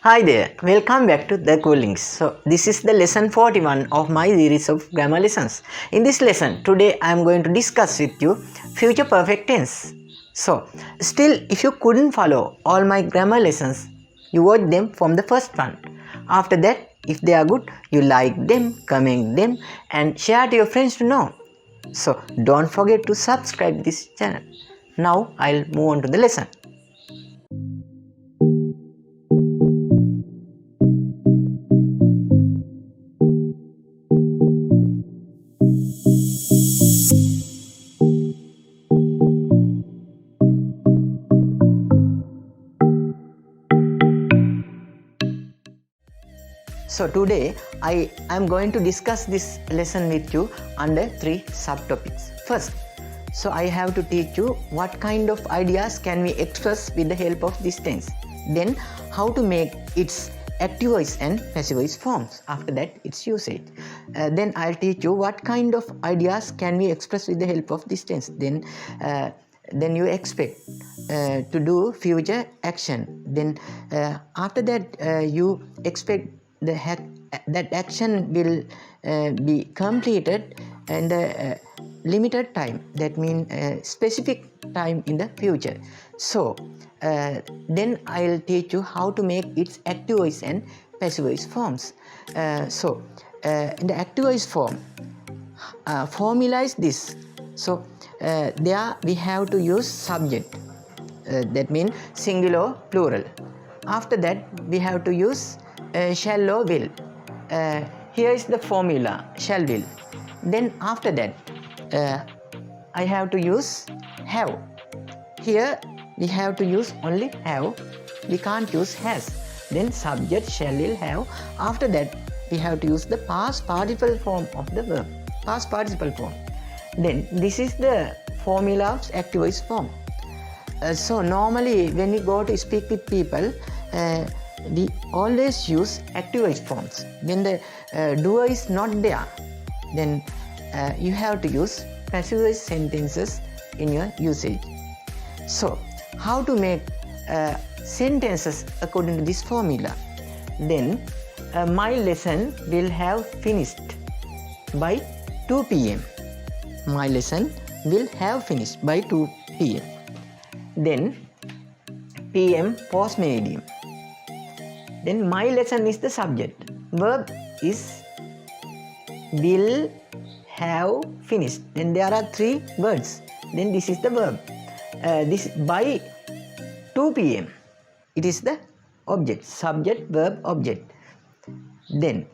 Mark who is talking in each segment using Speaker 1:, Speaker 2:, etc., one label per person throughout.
Speaker 1: Hi there, welcome back to the Coolings. So this is the lesson 41 of my series of grammar lessons. In this lesson, today I am going to discuss with you future perfect tense. So still, if you couldn't follow all my grammar lessons, you watch them from the first one. After that, if they are good, you like them, comment them and share to your friends to know. So don't forget to subscribe this channel. Now I'll move on to the lesson. So today I am going to discuss this lesson with you under 3 subtopics. First, so I have to teach you what kind of ideas can we express with the help of this tense. Then how to make its active voice and passive voice forms. After that, its usage. Then I'll teach you what kind of ideas can we express with the help of this tense. Then you expect to do future action. Then after that you expect that action will be completed in the limited time, that means specific time in the future. So then I'll teach you how to make its active voice and passive voice forms. In the active voice form, formalize this. So there we have to use subject, that means singular plural. After that we have to use shall or will. Here is the formula, shall will. Then after that I have to use have. Here we have to use only have, we can't use has. Then subject, shall, will, have. After that we have to use the past participle form of the verb, past participle form. Then this is the formula of active voice form. So normally when we go to speak with people, we always use active voice forms. When the doer is not there, then you have to use passive voice sentences in your usage. So how to make sentences according to this formula? Then my lesson will have finished by 2 p.m. My lesson will have finished by 2 p.m. Then p.m. post medium. Then my lesson is the subject. Verb is will have finished. Then there are 3 words. Then this is the verb. This by 2 p.m. It is the object. Subject, verb, object. Then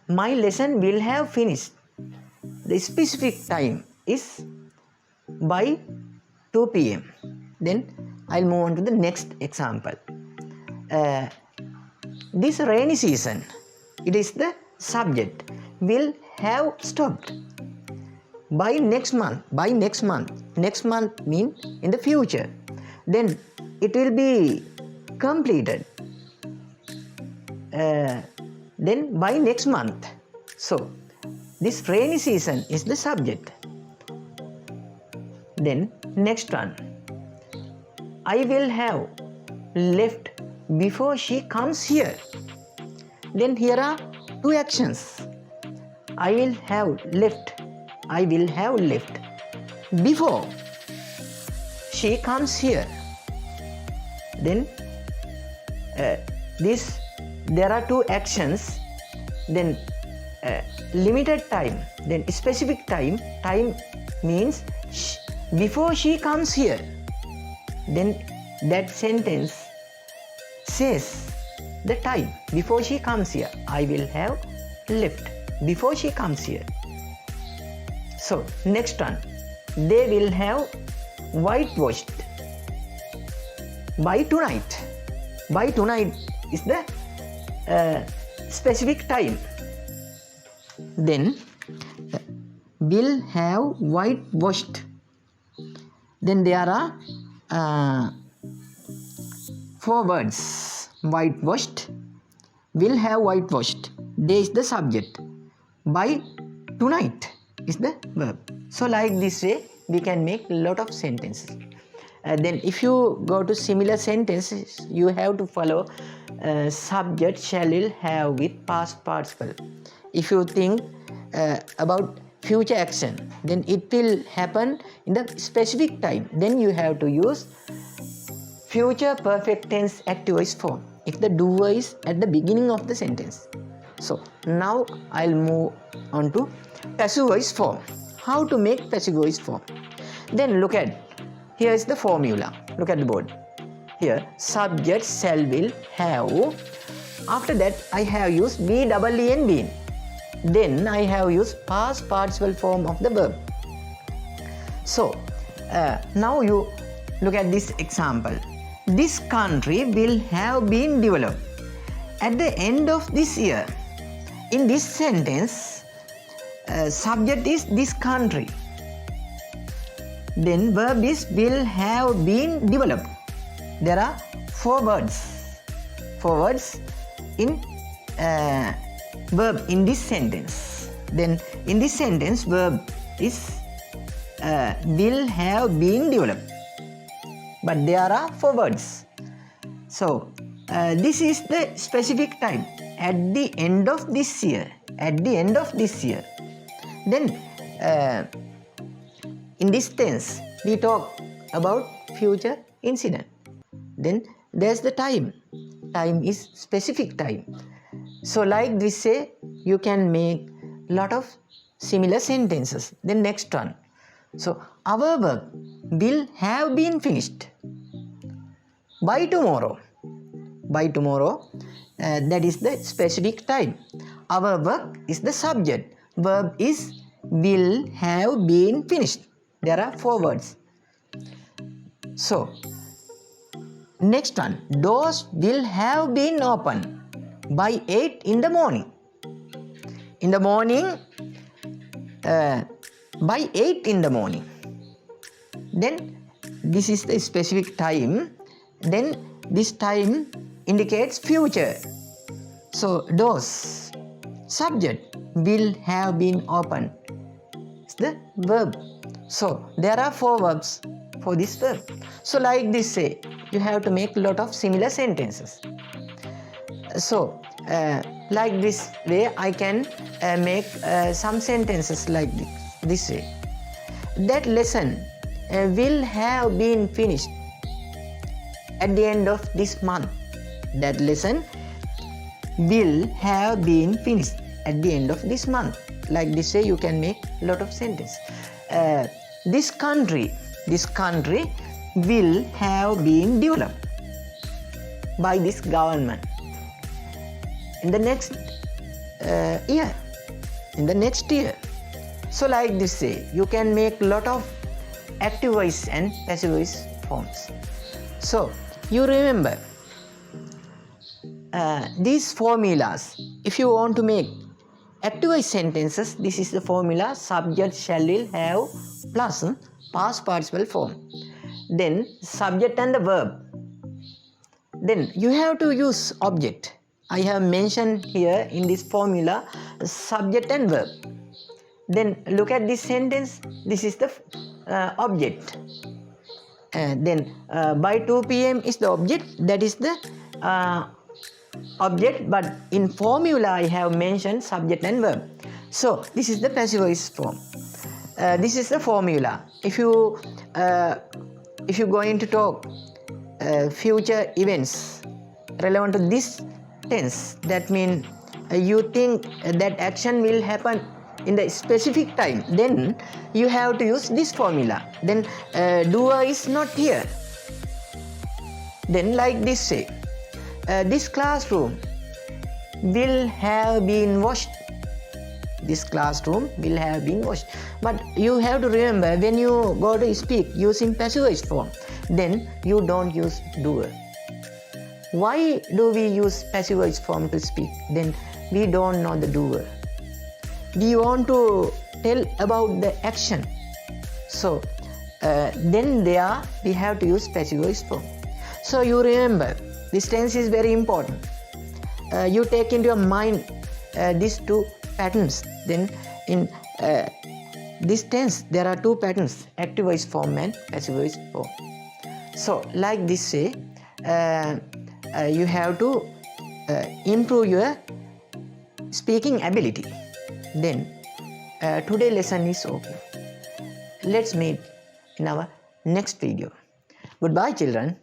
Speaker 1: my lesson will have finished. The specific time is by 2 p.m. Then I'll move on to the next example. This rainy season, it is the subject, will have stopped by next month. By next month. Next month means in the future. Then it will be completed. Then by next month. So this rainy season is the subject. Then next one. I will have left before she comes here. Then here are 2 actions. I will have left. I will have left before she comes here. Then there are 2 actions. Then limited time. Then specific time. Time means before she comes here. Then that sentence says the time before she comes here. I will have left before she comes here. So next one. They will have whitewashed by tonight. By tonight is the specific time. Then will have whitewashed. Then there are 4 words. Whitewashed, will have whitewashed. They is the subject. By tonight is the verb. So like this way we can make a lot of sentences. Then if you go to similar sentences, you have to follow subject shall will have with past participle. If you think about future action, then it will happen in the specific time. Then you have to use future perfect tense active voice form if the doer is at the beginning of the sentence. So now I'll move on to passive voice form. How to make passive voice form? Then look at, here is the formula. Look at the board. Here, subject shall will have. After that, I have used be and been. Then I have used past participle form of the verb. So now you look at this example. This country will have been developed at the end of this year. In this sentence, subject is this country. Then verb is will have been developed. There are four words in verb in this sentence. Then in this sentence, verb is will have been developed. But there are four words. So this is the specific time at the end of this year. At the end of this year. Then in this tense, we talk about future incident. Then there's the time. Time is specific time. So like this say, you can make lot of similar sentences. Then next one. So our work will have been finished by tomorrow. By tomorrow, that is the specific time. Our work is the subject. Verb is will have been finished. There are four words. So next one, doors will have been opened by 8 in the morning. In the morning, by 8 in the morning. Then this is the specific time. Then this time indicates future. So doors, subject, will have been opened. It's the verb. So there are four verbs for this verb. So like this say, you have to make a lot of similar sentences. So like this way, I can make some sentences like this way. That lesson will have been finished at the end of this month. That lesson will have been finished at the end of this month. Like this way, you can make a lot of sentences. This country will have been developed by this government in the next year. In the next year. So like this say, you can make a lot of active voice and passive voice forms. So you remember these formulas. If you want to make active voice sentences, this is the formula: subject shall will have plus past participle form. Then subject and the verb. Then you have to use object. I have mentioned here in this formula subject and verb. Then look at this sentence. This is the object. Then by 2 p.m. is the object. That is the object. But in formula I have mentioned subject and verb. So this is the passive voice form. This is the formula. If you going to talk future events relevant to this tense, that means you think that action will happen in the specific time, then you have to use this formula. Then doer is not here. Then like this say, this classroom will have been washed. This classroom will have been washed. But you have to remember, when you go to speak using passive voice form, then you don't use doer. Why do we use passive voice form to speak? Then we don't know the doer. We want to tell about the action. So then there we have to use passive voice form. So you remember, this tense is very important. You take into your mind these two patterns. Then in this tense there are two patterns: active voice form and passive voice form. So like this way, you have to improve your speaking ability. Then today lesson is okay. Let's meet in our next video. Goodbye children.